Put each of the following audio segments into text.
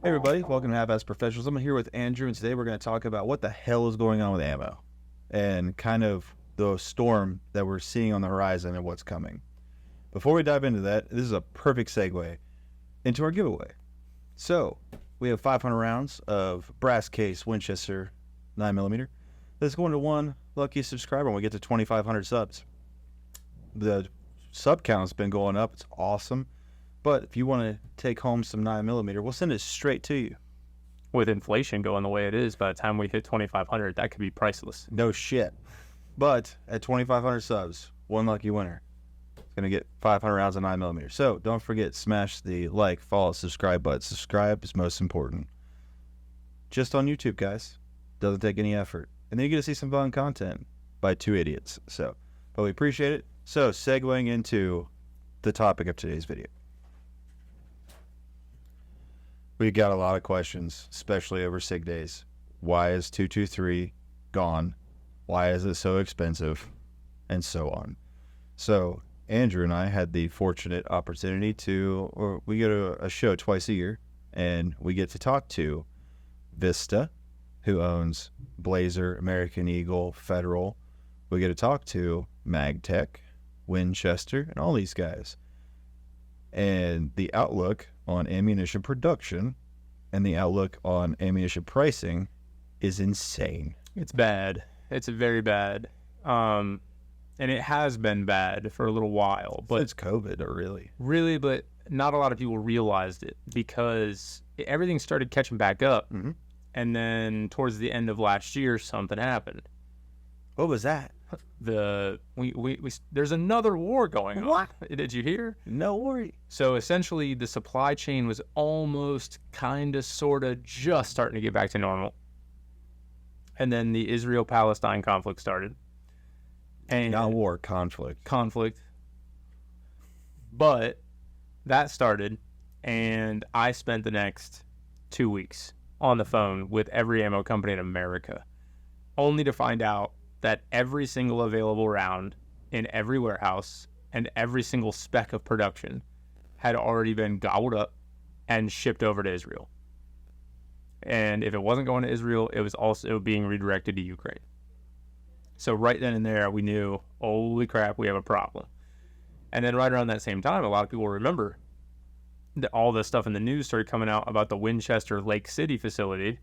Hey everybody, welcome to Half-Ass Professionals. I'm here with Andrew, and today we're going to talk about what the hell is going on with ammo and kind of the storm that we're seeing on the horizon and what's coming. Before we dive into that, this is a perfect segue into our giveaway. So, we have 500 rounds of brass case Winchester 9mm. That's going to one lucky subscriber when we get to 2,500 subs. The sub count has been going up. It's awesome. But if you want to take home some 9mm, we'll send it straight to you. With inflation going the way it is, by the time we hit 2,500, that could be priceless. No shit. But at 2,500 subs, one lucky winner is going to get 500 rounds of 9mm. So don't forget, smash the like, follow, subscribe button. Subscribe is most important. Just on YouTube, guys. Doesn't take any effort. And then you get to see some fun content by two idiots. But we appreciate it. So segueing into the topic of today's video. We got a lot of questions, especially over SIG days. Why is 223 gone? Why is it so expensive? And so on. So Andrew and I had the fortunate opportunity we go to a show twice a year, and we get to talk to Vista, who owns Blazer, American Eagle, Federal. We get to talk to MagTech, Winchester, and all these guys. And the outlook on ammunition production and the outlook on ammunition pricing is insane. It's bad. It's very bad. And it has been bad for a little while. But it's COVID, really. Really, but not a lot of people realized it because everything started catching back up. Mm-hmm. And then towards the end of last year, something happened. What was that? There's another war going on. What? Did you hear? No worry. So essentially, the supply chain was almost, kind of, sort of, just starting to get back to normal. And then the Israel-Palestine conflict started. And not war, conflict. Conflict. But that started, and I spent the next 2 weeks on the phone with every ammo company in America, only to find out that every single available round in every warehouse and every single spec of production had already been gobbled up and shipped over to Israel. And if it wasn't going to Israel, it was also being redirected to Ukraine. So right then and there, we knew, holy crap, we have a problem. And then right around that same time, a lot of people remember that all the stuff in the news started coming out about the Winchester Lake City facility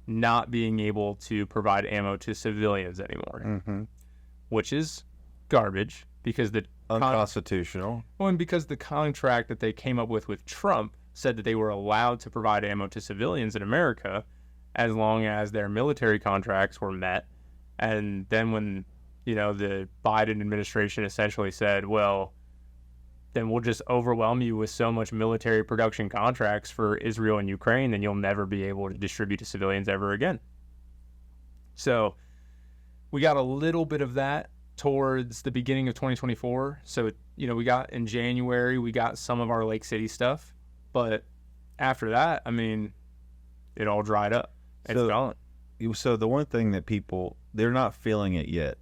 not being able to provide ammo to civilians anymore, which is garbage because the unconstitutional. And because the contract that they came up with Trump said that they were allowed to provide ammo to civilians in America as long as their military contracts were met. And then when, the Biden administration essentially said, well, then we'll just overwhelm you with so much military production contracts for Israel and Ukraine, then you'll never be able to distribute to civilians ever again. So we got a little bit of that towards the beginning of 2024. So, we got in January, we got some of our Lake City stuff. But after that, it all dried up. It's gone. So the one thing that they're not feeling it yet.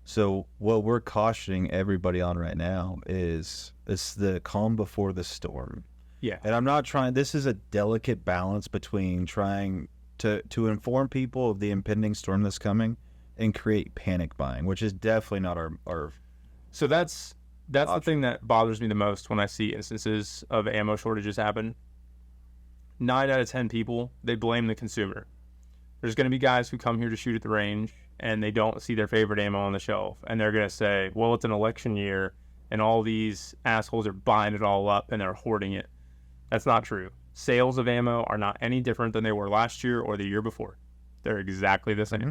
So what we're cautioning everybody on right now is it's the calm before the storm. Yeah. And I'm not this is a delicate balance between trying to inform people of the impending storm that's coming and create panic buying, which is definitely not our So that's the thing that bothers me the most when I see instances of ammo shortages happen. 9 out of 10 people, they blame the consumer. There's going to be guys who come here to shoot at the range and they don't see their favorite ammo on the shelf, and they're going to say, well, it's an election year and all these assholes are buying it all up and they're hoarding it. That's not true. Sales of ammo are not any different than they were last year or the year before. They're exactly the same. Mm-hmm.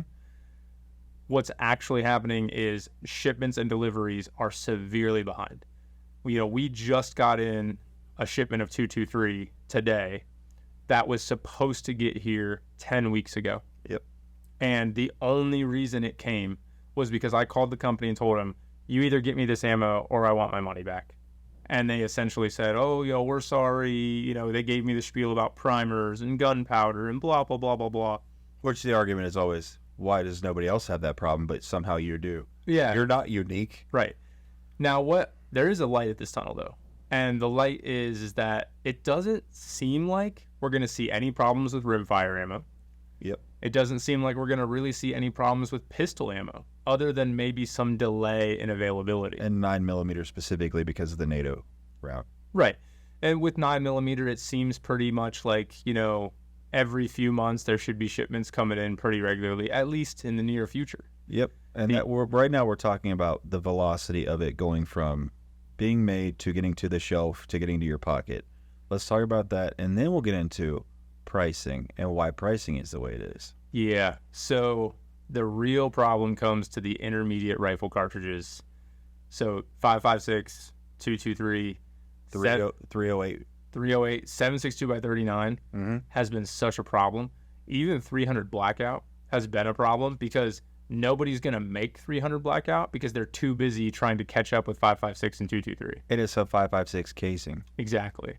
What's actually happening is shipments and deliveries are severely behind. We just got in a shipment of 223 today that was supposed to get here 10 weeks ago. Yep. And the only reason it came was because I called the company and told them, you either get me this ammo or I want my money back. And they essentially said, oh, we're sorry. They gave me the spiel about primers and gunpowder and blah, blah, blah, blah, blah. Which the argument is always, why does nobody else have that problem, but somehow you do? Yeah. You're not unique. Right. Now, there is a light at this tunnel, though. And the light is that it doesn't seem like we're going to see any problems with rimfire ammo. Yep. It doesn't seem like we're going to really see any problems with pistol ammo, other than maybe some delay in availability. And 9mm specifically because of the NATO route. Right. And with 9mm, it seems pretty much like, every few months there should be shipments coming in pretty regularly, at least in the near future. Yep. And right now we're talking about the velocity of it going from being made to getting to the shelf to getting to your pocket. Let's talk about that, and then we'll get into pricing and why pricing is the way it is. Yeah. So the real problem comes to the intermediate rifle cartridges. So 5.56, 223, 308. 308, 7.62 by 39 has been such a problem. Even 300 blackout has been a problem because nobody's going to make 300 blackout because they're too busy trying to catch up with 5.56 and 223. It is a 5.56 casing. Exactly.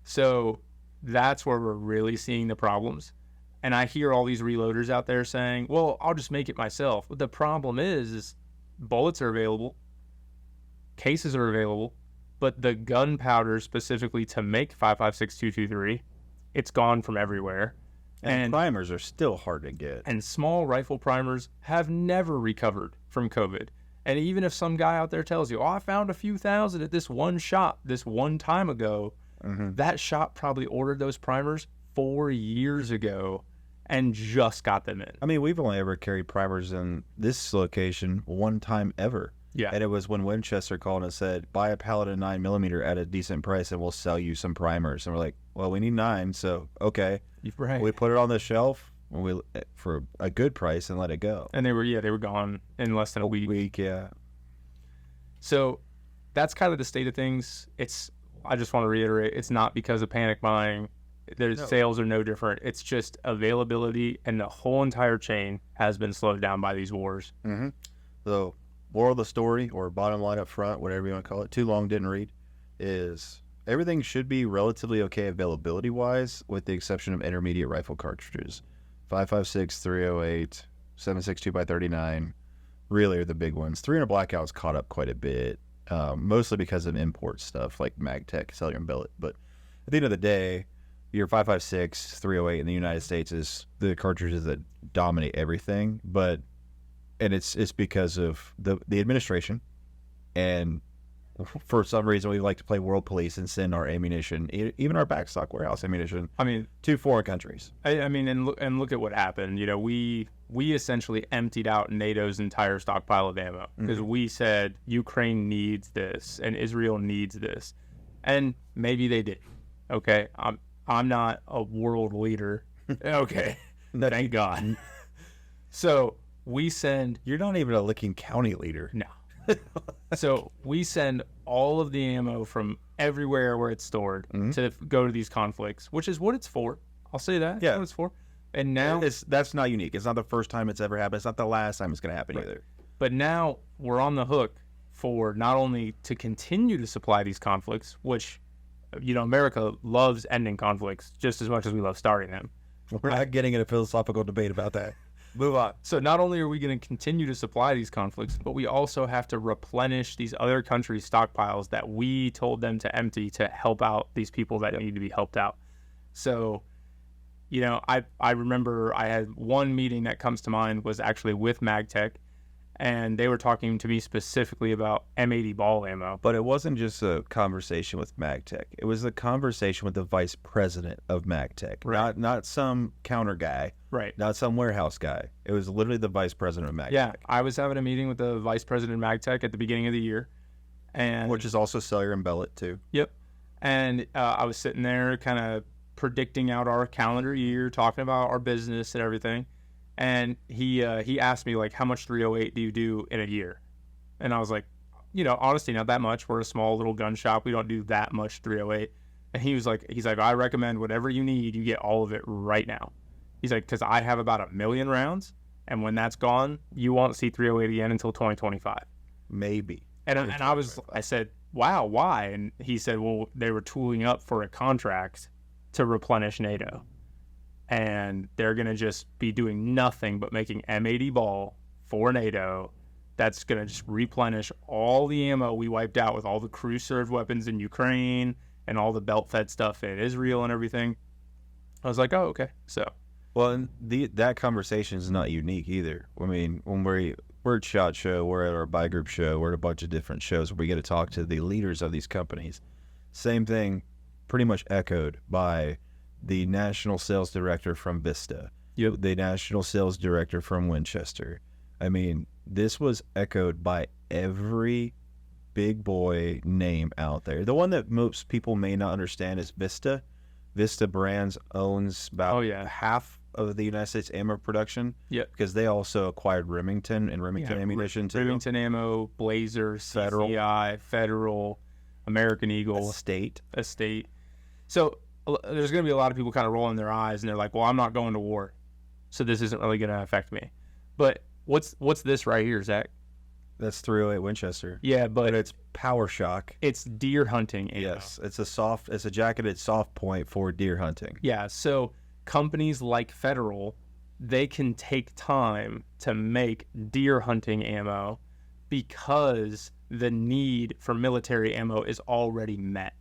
So that's where we're really seeing the problems. And I hear all these reloaders out there saying, well, I'll just make it myself. But the problem is bullets are available, cases are available, but the gunpowder specifically to make 5.56 223, it's gone from everywhere. And primers are still hard to get. And small rifle primers have never recovered from COVID. And even if some guy out there tells you, I found a few thousand at this one shop this one time ago, that shop probably ordered those primers 4 years ago and just got them in. I mean, we've only ever carried primers in this location one time ever. Yeah. And it was when Winchester called and said, buy a pallet of 9mm at a decent price and we'll sell you some primers. And we're like, well, we need 9, so okay. Right. We put it on the shelf for a good price and let it go. And they were gone in less than a week. Yeah. So that's kind of the state of things. I just want to reiterate, it's not because of panic buying. Sales are no different. It's just availability, and the whole entire chain has been slowed down by these wars. So, moral of the story, or bottom line up front, whatever you want to call it, too long didn't read, is everything should be relatively okay availability-wise, with the exception of intermediate rifle cartridges. 5.56, 308, 7.62 by 39 really are the big ones. 300 Blackout's caught up quite a bit, mostly because of import stuff like MagTech, Cellular and Billet. But at the end of the day, your 5.56, 308 in the United States is the cartridges that dominate everything. And it's because of the administration, and for some reason we like to play world police and send our ammunition, even our backstock warehouse ammunition, to foreign countries. And look at what happened. We essentially emptied out NATO's entire stockpile of ammo because we said Ukraine needs this and Israel needs this, and maybe they did. Okay, I'm not a world leader. Okay, thank God. So we send. You're not even a Licking County leader. No. So we send all of the ammo from everywhere where it's stored to go to these conflicts, which is what it's for. I'll say that. Yeah. That's what it's for. And now that's not unique. It's not the first time it's ever happened. It's not the last time it's going to happen either. But now we're on the hook for not only to continue to supply these conflicts, which, America loves ending conflicts just as much as we love starting them. We're not getting in a philosophical debate about that. Move on. So not only are we going to continue to supply these conflicts, but we also have to replenish these other countries' stockpiles that we told them to empty to help out these people that need to be helped out. So, I remember I had one meeting that comes to mind was actually with MagTech, and they were talking to me specifically about M80 ball ammo. But it wasn't just a conversation with MagTech. It was a conversation with the vice president of MagTech. Right. Not some counter guy. Right. Not some warehouse guy. It was literally the vice president of MagTech. Yeah, I was having a meeting with the vice president of MagTech at the beginning of the year. Which is also Cellular and Billet, too. Yep. And I was sitting there kind of predicting out our calendar year, talking about our business and everything. And he asked me, like, how much 308 do you do in a year? And I was like, honestly, not that much. We're a small little gun shop. We don't do that much 308. And he's like, I recommend whatever you need, you get all of it right now. He's like, because I have about 1 million rounds, and when that's gone, you won't see 308 again until 2025. Maybe. And I said, wow, why? And he said, well, they were tooling up for a contract to replenish NATO. And they're going to just be doing nothing but making M80 ball for NATO that's going to just replenish all the ammo we wiped out with all the crew-served weapons in Ukraine and all the belt-fed stuff in Israel and everything. I was like, oh, okay. So, well, and that conversation is not unique either. I mean, when we're at SHOT Show, we're at our buy group show, we're at a bunch of different shows where we get to talk to the leaders of these companies. Same thing, pretty much echoed by the national sales director from Vista, the national sales director from Winchester. I mean, this was echoed by every big boy name out there. The one that most people may not understand is Vista. Vista Brands owns about half of the United States ammo production. Yep. Because they also acquired Remington and Remington ammunition too. Remington ammo, Blazer, Federal. CCI, Federal, American Eagle, Estate. So there's going to be a lot of people kind of rolling their eyes, and they're like, well, I'm not going to war, so this isn't really going to affect me. But what's this right here, Zach? That's 308 Winchester. Yeah, but it's Power Shock. It's deer hunting ammo. Yes, it's a jacketed soft point for deer hunting. Yeah, so companies like Federal, they can take time to make deer hunting ammo because the need for military ammo is already met.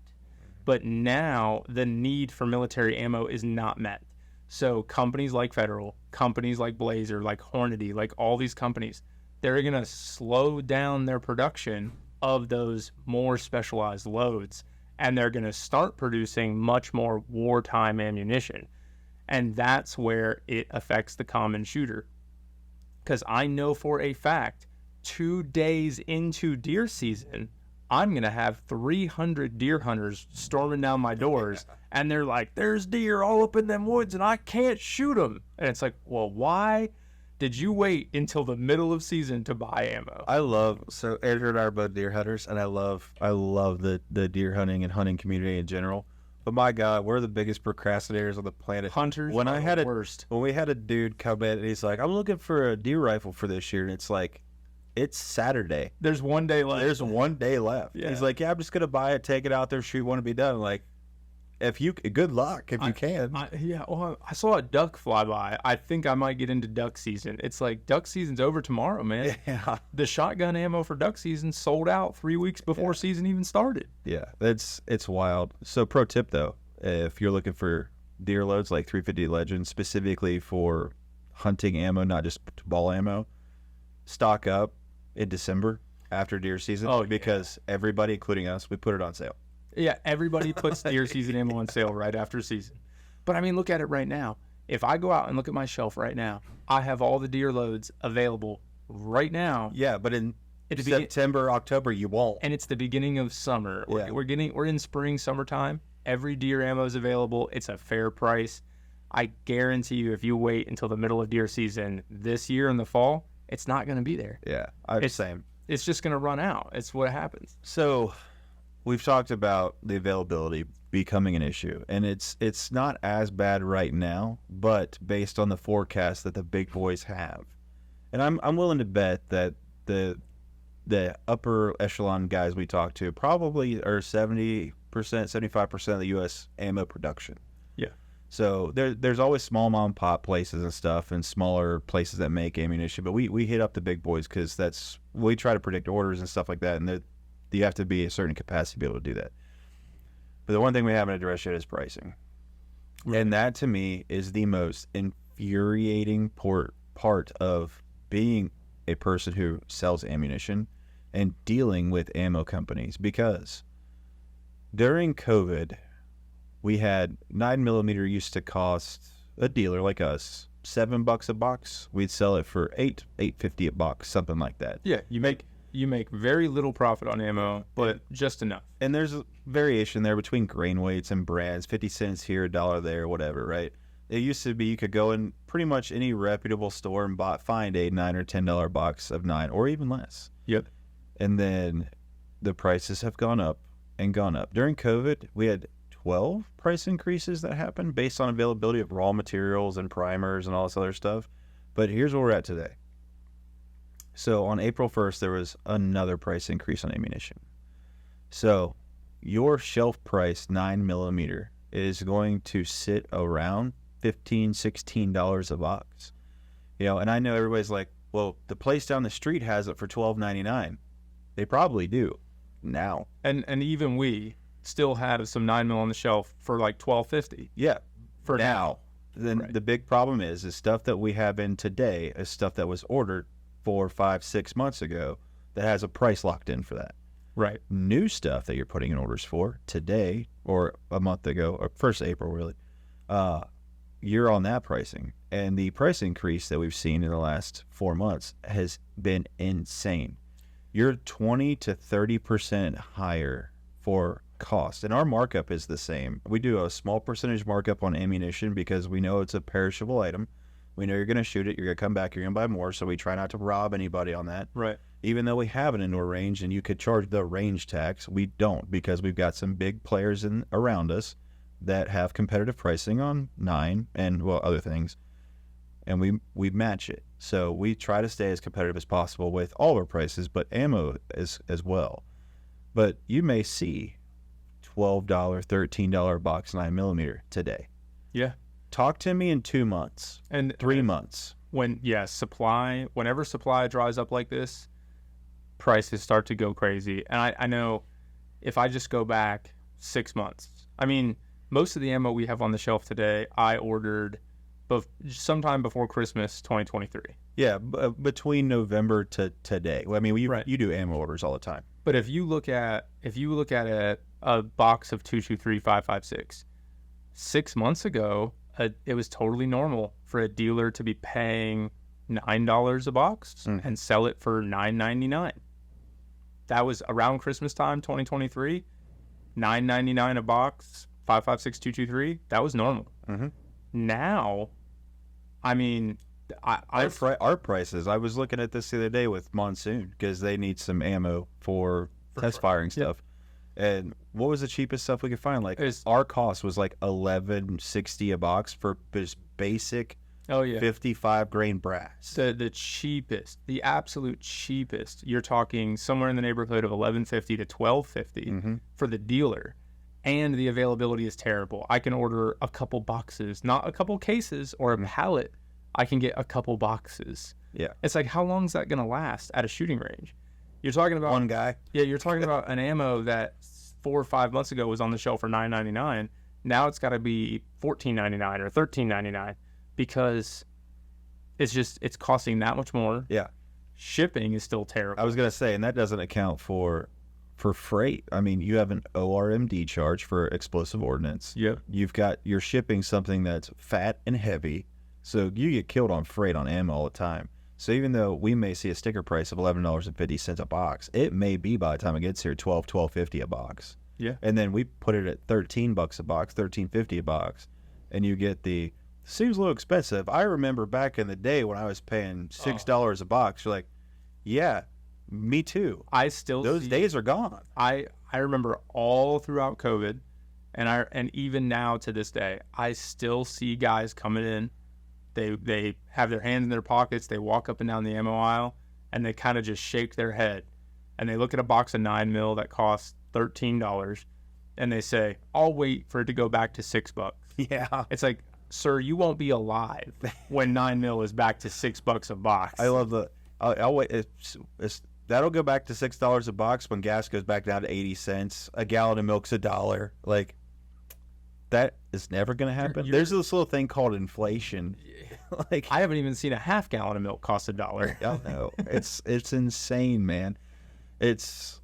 But now the need for military ammo is not met. So companies like Federal, companies like Blazer, like Hornady, like all these companies, they're going to slow down their production of those more specialized loads, and they're going to start producing much more wartime ammunition. And that's where it affects the common shooter. Because I know for a fact, 2 days into deer season, I'm going to have 300 deer hunters storming down my doors, and they're like, there's deer all up in them woods, and I can't shoot them. And it's like, well, why did you wait until the middle of season to buy ammo? So Andrew and I are both deer hunters, and I love the deer hunting and hunting community in general. But my God, we're the biggest procrastinators on the planet. Hunters when are I had the worst. When we had a dude come in, and he's like, I'm looking for a deer rifle for this year, and it's like, it's Saturday. There's 1 day left. There's 1 day left. Yeah. He's like, yeah, I'm just gonna buy it, take it out there, shoot one, and be done. I'm like, good luck if you can. I saw a duck fly by. I think I might get into duck season. It's like duck season's over tomorrow, man. Yeah. The shotgun ammo for duck season sold out 3 weeks before season even started. Yeah, it's wild. So pro tip though, if you're looking for deer loads like 350 Legend specifically for hunting ammo, not just ball ammo, stock up in December after deer season because everybody, including us, we put it on sale. Yeah, everybody puts deer season ammo on sale right after season. But I mean, look at it right now. If I go out and look at my shelf right now, I have all the deer loads available right now. Yeah, but in September, October, you won't. And it's the beginning of summer. Yeah. We're in spring, summertime. Every deer ammo is available. It's a fair price. I guarantee you, if you wait until the middle of deer season this year in the fall, it's not going to be there. Yeah, same. It's just going to run out. It's what happens. So we've talked about the availability becoming an issue, and it's not as bad right now, but based on the forecast that the big boys have, and I'm willing to bet that the upper echelon guys we talk to probably are 70%, 75% of the U.S. ammo production. Yeah. So there's always small mom and pop places and stuff and smaller places that make ammunition, but we hit up the big boys because we try to predict orders and stuff like that, and you have to be a certain capacity to be able to do that. But the one thing we haven't addressed yet is pricing. Right. And that to me is the most infuriating part of being a person who sells ammunition and dealing with ammo companies, because during COVID, we had 9mm used to cost a dealer like us $7 a box. We'd sell it for $8.50 a box, something like that. Yeah, you make very little profit on ammo, but just enough. And there's a variation there between grain weights and brands, 50 cents here, $1 there, whatever, right? It used to be you could go in pretty much any reputable store and find a $9 or $10 box of 9, or even less. Yep. And then the prices have gone up and gone up. During COVID, we had 12 price increases that happened based on availability of raw materials and primers and all this other stuff. But here's where we're at today. So on April 1st, there was another price increase on ammunition. So your shelf price 9mm is going to sit around $15, $16 a box. And I know everybody's like, Well, the place down the street has it for $12.99. They probably do now. And even we still had some 9mm on the shelf for like $12.50. Yeah, for now. Then Right. the big problem is stuff that we have in today is stuff that was ordered 4, 5, 6 months ago that has a price locked in for that. Right. New stuff that you're putting in orders for today or a month ago, or 1st April really, you're on that pricing. And the price increase that we've seen in the last 4 months has been insane. You're 20 to 30% higher for cost. And our markup is the same. We do a small percentage markup on ammunition because we know it's a perishable item. We know you're going to shoot it. You're going to come back. You're going to buy more. So we try not to rob anybody on that. Right. Even though we have an indoor range and you could charge the range tax, we don't, because we've got some big players around us that have competitive pricing on 9 and, well, other things. And we match it. So we try to stay as competitive as possible with all our prices, but ammo as well. But you may see $12, $13 box 9mm today. Yeah. Talk to me in 2 months, And 3 months. whenever supply dries up like this, prices start to go crazy. And I know if I just go back 6 months, I mean, most of the ammo we have on the shelf today, I ordered sometime before Christmas 2023. Yeah, between November to today. Well, I mean, Right. you do ammo orders all the time. But if you look at a box of 223 5.56, 6 months ago, it was totally normal for a dealer to be paying $9 a box and sell it for $9.99. That was around Christmas time, 2023. $9.99 a box, 5.56 223. That was normal. Mm-hmm. Now, I mean, Our prices. I was looking at this the other day with Monsoon because they need some ammo for test firing stuff. And what was the cheapest stuff we could find? Like our cost was like $11.60 a box for just basic 55 grain brass. The cheapest, the absolute cheapest. You're talking somewhere in the neighborhood of $11.50 to $12.50 for the dealer. And the availability is terrible. I can order a couple boxes, not a couple cases or a pallet. I can get a couple boxes. Yeah. It's like, how long is that going to last at a shooting range? You're talking about one guy. Yeah, you're talking about an ammo that 4 or 5 months ago was on the shelf for $9.99. Now it's got to be $14.99 or $13.99 because it's costing that much more. Yeah. Shipping is still terrible. I was going to say, and that doesn't account for freight. I mean, you have an ORMD charge for explosive ordnance. Yep. You're shipping something that's fat and heavy, so you get killed on freight on ammo all the time. So even though we may see a sticker price of $11.50 a box, it may be by the time it gets here $12.50 a box. Yeah. And then we put it at $13 a box, $13.50 a box, and you get seems a little expensive. I remember back in the day when I was paying $6 a box. You're like, yeah, me too. Those days are gone. I remember all throughout COVID, and even now to this day, I still see guys coming in. They have their hands in their pockets. They walk up and down the ammo aisle, and they kind of just shake their head, and they look at a box of 9mm that costs $13, and they say, "I'll wait for it to go back to $6." Yeah. It's like, sir, you won't be alive when 9mm is back to $6 a box. I love I'll wait. That'll go back to $6 a box when gas goes back down to 80 cents. A gallon of milk's $1. Like, that is never going to happen. There's this little thing called inflation. Like, I haven't even seen a half gallon of milk cost $1. I know. It's insane, man. It's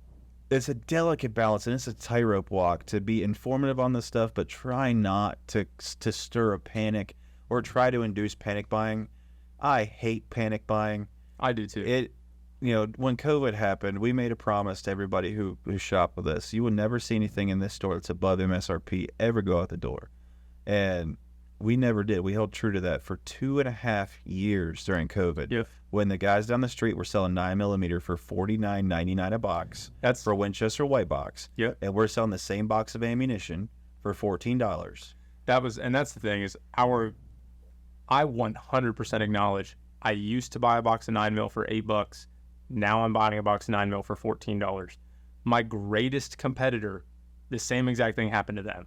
a delicate balance, and it's a tightrope walk to be informative on this stuff, but try not to stir a panic or try to induce panic buying. I hate panic buying. I do too. When COVID happened, we made a promise to everybody who shopped with us. You will never see anything in this store that's above MSRP ever go out the door. And we never did. We held true to that for 2.5 years during COVID. Yep. When the guys down the street were selling 9mm for $49.99 a box. That's for Winchester white box. Yep. And we're selling the same box of ammunition for $14. That's the thing is I 100% acknowledge I used to buy a box of 9mm for $8. Now I'm buying a box of 9mm for $14. My greatest competitor, the same exact thing happened to them.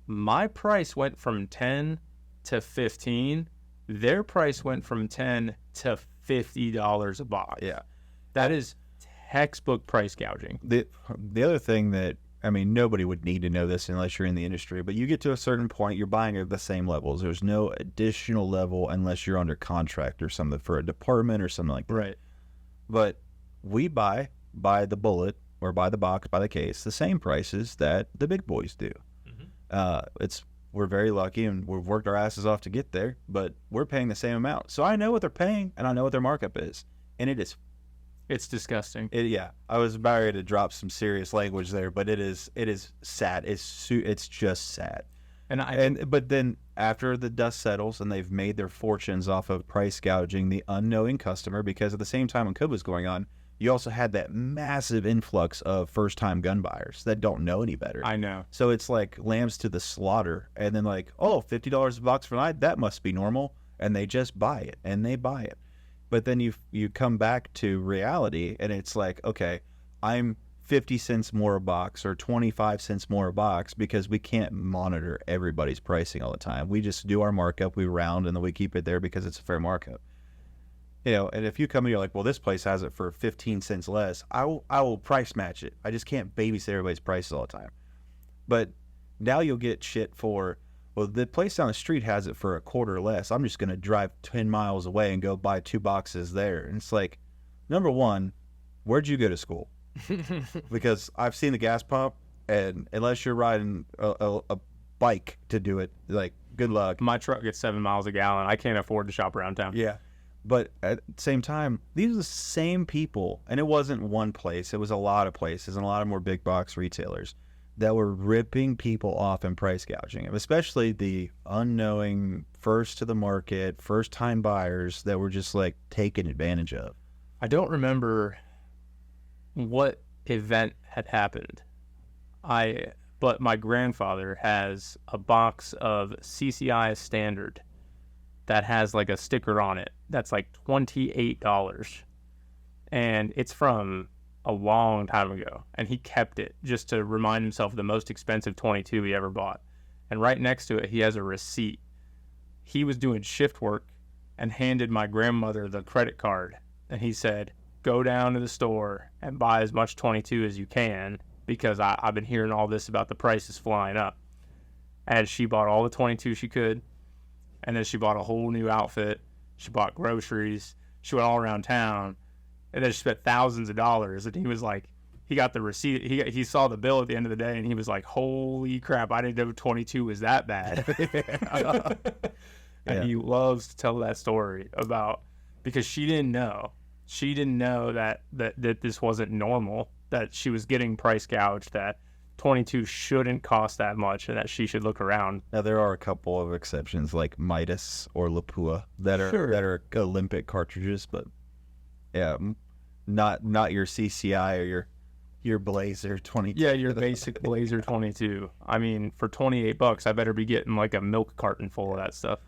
My price went from 10 to 15. Their price went from 10 to $50 a box. Yeah. That is textbook price gouging. The other thing that, I mean, nobody would need to know this unless you're in the industry, but you get to a certain point, you're buying at the same levels. There's no additional level unless you're under contract or something for a department or something like that. Right. But we buy the bullet or by the box, by the case, the same prices that the big boys do. We're very lucky and we've worked our asses off to get there, but we're paying the same amount. So I know what they're paying and I know what their markup is. And it's disgusting. Yeah. I was about ready to drop some serious language there, but it is sad. It's just sad. But then after the dust settles and they've made their fortunes off of price gouging the unknowing customer, because at the same time when COVID was going on, you also had that massive influx of first-time gun buyers that don't know any better. I know. So it's like lambs to the slaughter. And then like, oh, $50 a box for night, that must be normal. And they just buy it, and they buy it. But then you come back to reality, and it's like, okay, I'm 50 cents more a box or 25 cents more a box because we can't monitor everybody's pricing all the time. We just do our markup, we round, and then we keep it there because it's a fair markup. You know, and if you come in, you're like, well, this place has it for 15 cents less, I will price match it. I just can't babysit everybody's prices all the time. But now you'll get shit for, well, the place down the street has it for a quarter less. I'm just going to drive 10 miles away and go buy 2 boxes there. And it's like, number one, where'd you go to school? Because I've seen the gas pump, and unless you're riding a bike to do it, like, good luck. My truck gets 7 miles a gallon. I can't afford to shop around town. Yeah. But at the same time, these are the same people, and it wasn't one place. It was a lot of places and a lot of more big box retailers that were ripping people off and price gouging them, especially the unknowing, first to the market, first time buyers that were just like taken advantage of. I don't remember what event had happened. But my grandfather has a box of CCI Standard that has like a sticker on it that's like $28, and it's from a long time ago, and he kept it just to remind himself of the most expensive 22 he ever bought. And right next to it he has a receipt. He was doing shift work and handed my grandmother the credit card, and he said, go down to the store and buy as much 22 as you can, because I've been hearing all this about the prices flying up. And she bought all the 22 she could. And then she bought a whole new outfit. She bought groceries. She went all around town. And then she spent thousands of dollars. And he was like, he got the receipt. He saw the bill at the end of the day, and he was like, holy crap, I didn't know 22 was that bad. And he loves to tell that story about, because she didn't know. She didn't know that this wasn't normal, that she was getting price gouged, that 22 shouldn't cost that much, and that she should look around. Now there are a couple of exceptions like Midas or Lapua that are Olympic cartridges, but yeah, not your CCI or your Blazer 22. Yeah, your basic Blazer 22. I mean, for $28, I better be getting like a milk carton full of that stuff.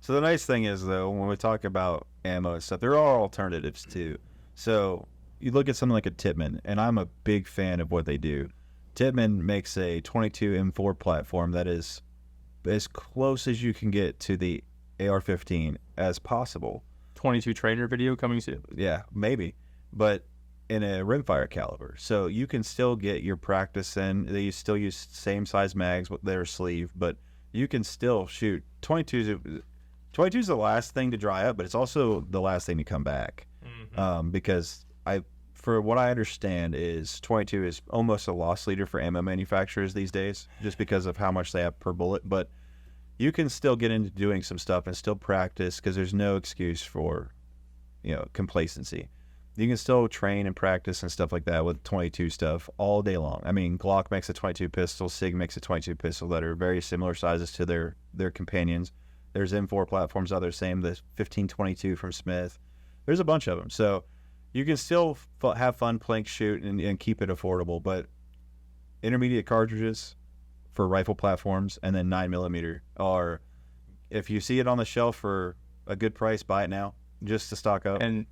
So the nice thing is, though, when we talk about ammo and stuff, there are alternatives too. So you look at something like a Tippmann, and I'm a big fan of what they do. Tippmann makes a 22 M4 platform that is as close as you can get to the AR-15 as possible. 22 trainer video coming soon. Yeah, maybe. But in a rimfire caliber. So you can still get your practice in. They still use same size mags with their sleeve, but you can still shoot. 22 is the last thing to dry up, but it's also the last thing to come back. Mm-hmm. Because for what I understand, is 22 is almost a loss leader for ammo manufacturers these days, just because of how much they have per bullet. But you can still get into doing some stuff and still practice, because there's no excuse for, complacency. You can still train and practice and stuff like that with 22 stuff all day long. I mean, Glock makes a 22 pistol, SIG makes a 22 pistol that are very similar sizes to their companions. There's M4 platforms out there, same, the 1522 from Smith. There's a bunch of them. So you can still have fun playing shoot and keep it affordable, but intermediate cartridges for rifle platforms and then 9mm are, if you see it on the shelf for a good price, buy it now just to stock up. And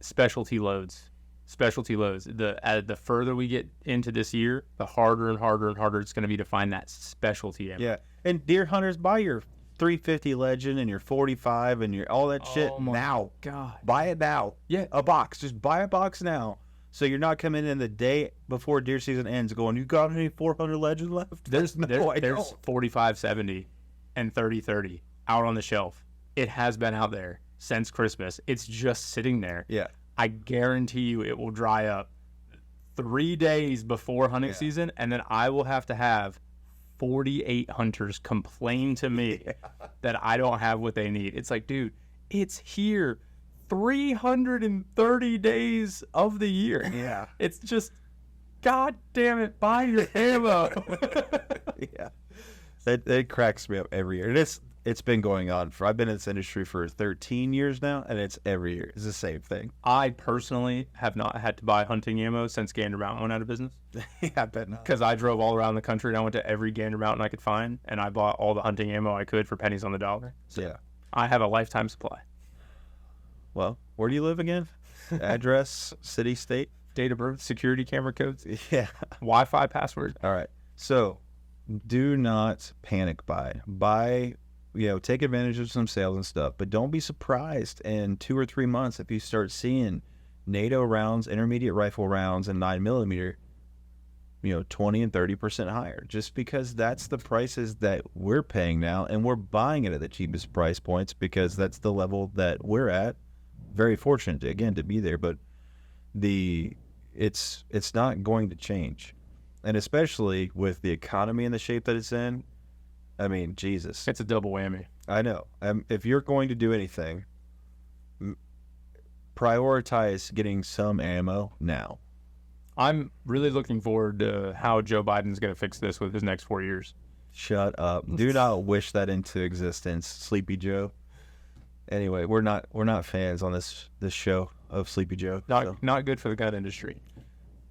specialty loads. The further we get into this year, the harder and harder and harder it's going to be to find that specialty ammo. Yeah, and deer hunters, buy your 350 Legend and your 45 and your all that shit Oh my now. God. Buy it now. Yeah. A box. Just buy a box now. So you're not coming in the day before deer season ends going, you got any 400 Legend left? There's 4570 4570 and 3030 out on the shelf. It has been out there since Christmas. It's just sitting there. Yeah. I guarantee you it will dry up 3 days before hunting season, and then I will have to have 48 hunters complain to me that I don't have what they need. It's like, dude, it's here 330 days of the year. Yeah. It's just, God damn it, buy your ammo. Yeah. That cracks me up every year. And it's been going on for, I've been in this industry for 13 years now, and it's every year. It's the same thing. I personally have not had to buy hunting ammo since Gander Mountain went out of business. Yeah, I bet not. Because I drove all around the country and I went to every Gander Mountain I could find, and I bought all the hunting ammo I could for pennies on the dollar. So Yeah. I have a lifetime supply. Well, where do you live again? Address, city, state? Date of birth, security camera codes, Yeah. Wi-Fi password. All right. So do not panic buy. Buy, take advantage of some sales and stuff, but don't be surprised in 2 or 3 months if you start seeing NATO rounds, intermediate rifle rounds, and 9mm, 20 and 30% higher, just because that's the prices that we're paying now, and we're buying it at the cheapest price points because that's the level that we're at. Very fortunate, again, to be there, but it's not going to change. And especially with the economy in the shape that it's in, I mean, Jesus. It's a double whammy. I know. If you're going to do anything, prioritize getting some ammo now. I'm really looking forward to how Joe Biden's going to fix this with his next 4 years. Shut up. Do not wish that into existence, Sleepy Joe. Anyway, we're not fans on this show of Sleepy Joe. Not good for the gun industry.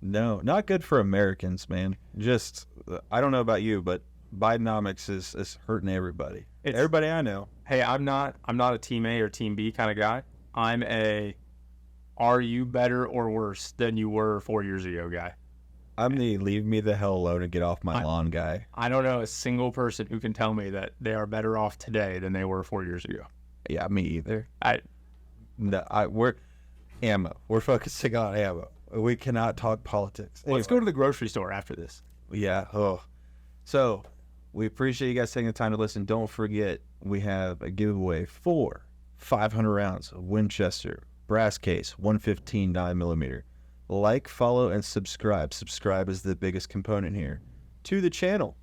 No, not good for Americans, man. Just, I don't know about you, but Bidenomics is hurting everybody. Everybody I know. Hey, I'm not a team A or team B kind of guy. I'm a, are you better or worse than you were 4 years ago guy. I'm the leave me the hell alone and get off my lawn guy. I don't know a single person who can tell me that they are better off today than they were 4 years ago. Yeah, me either. We're ammo. We're focusing on ammo. We cannot talk politics. Let's go to the grocery store after this. Yeah. Oh. So we appreciate you guys taking the time to listen. Don't forget, we have a giveaway for 500 rounds of Winchester brass case 115 9mm. Like, follow, and subscribe. Subscribe is the biggest component here to the channel.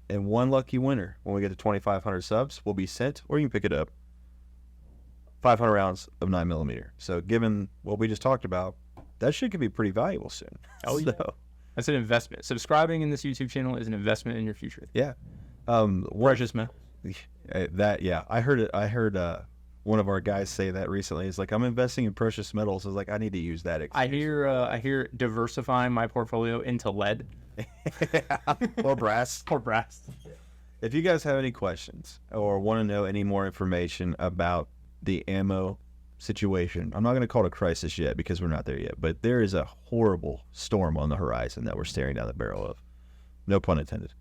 And one lucky winner, when we get to 2,500 subs, will be sent, or you can pick it up, 500 rounds of 9mm. So given what we just talked about, that shit could be pretty valuable soon. Oh, yeah. That's an investment. Subscribing in this YouTube channel is an investment in your future. Yeah. Precious metals. I heard it. I heard one of our guys say that recently. He's like, I'm investing in precious metals. I was like, I need to use that excuse. I hear diversifying my portfolio into lead. Or brass. Or brass. If you guys have any questions or want to know any more information about the ammo situation, I'm not going to call it a crisis yet because we're not there yet, but there is a horrible storm on the horizon that we're staring down the barrel of. No pun intended.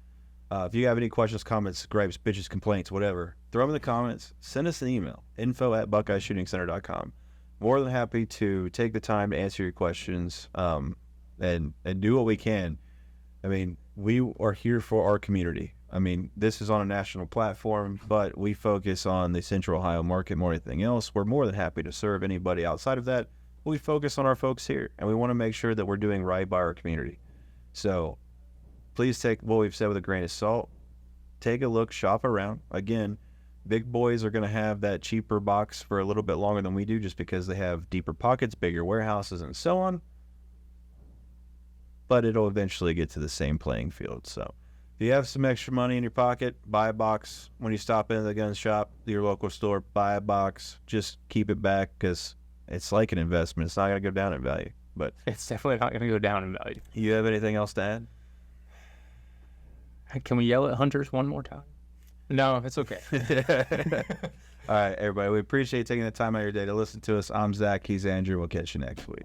If you have any questions, comments, gripes, bitches, complaints, whatever, throw them in the comments. Send us an email, info@buckeyeshootingcenter.com. More than happy to take the time to answer your questions and do what we can. I mean, we are here for our community. I mean, this is on a national platform, but we focus on the Central Ohio market more than anything else. We're more than happy to serve anybody outside of that. We focus on our folks here, and we want to make sure that we're doing right by our community. So please take what we've said with a grain of salt. Take a look, shop around. Again, big boys are going to have that cheaper box for a little bit longer than we do just because they have deeper pockets, bigger warehouses, and so on. But it'll eventually get to the same playing field. So if you have some extra money in your pocket, buy a box. When you stop into the gun shop, your local store, buy a box. Just keep it back because it's like an investment. It's not going to go down in value. But it's definitely not going to go down in value. You have anything else to add? Can we yell at hunters one more time? No, it's okay. All right, everybody. We appreciate taking the time out of your day to listen to us. I'm Zack. He's Andrew. We'll catch you next week.